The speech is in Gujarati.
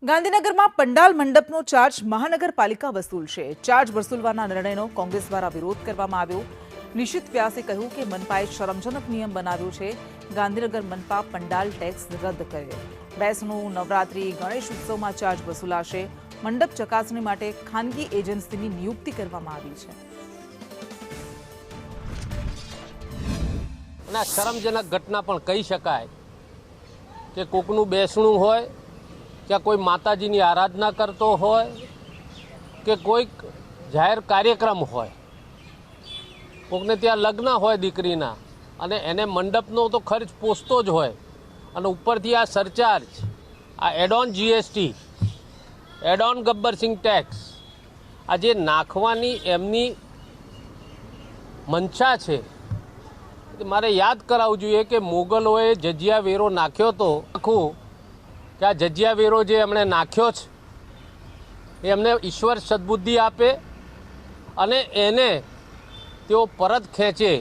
ગાંધીનગરમાં પંડાલ મંડપનો ચાર્જ મહાનગરપાલિકા વસૂલશે। ચાર્જ વસૂલવાના નિર્ણયનો કોંગ્રેસ દ્વારા વિરોધ કરવામાં આવ્યો। નિશિત વ્યાસે કહ્યું કે મનપાએ શરમજનક નિયમ બનાવ્યો છે। ગાંધીનગર મનપા પંડાલ ટેક્સ રદ કરે। બેસણું, નવરાત્રી, ગણેશ ઉત્સવમાં ચાર્જ વસૂલાશે। મંડપ ચકાસણી માટે ખાનગી એજન્સીની નિયુક્તિ કરવામાં આવી છે। અને શરમજનક ઘટના પણ કહી શકાય કે કોકનું બેસણું હોય કે કોઈ માતાજીની આરાધના કરતો હોય કે કોઈક જાહેર કાર્યક્રમ હોય, કોકને ત્યાં લગ્ન હોય દીકરીના, અને એને મંડપનો તો ખર્ચ પોસતો જ હોય, અને ઉપરથી આ સરચાર્જ, આ add on GST, add on Gabbar Singh tax, આ જે નાખવાની એમની મંશા છે, મારે યાદ કરાવવું જોઈએ કે મોગલોએ જજિયા વેરો નાખ્યો હતો આખું, કે આ જજિયા વેરો જે એમણે નાખ્યો છે એ એમને ઈશ્વર સદબુદ્ધિ આપે અને એને તેઓ પરત ખેંચે।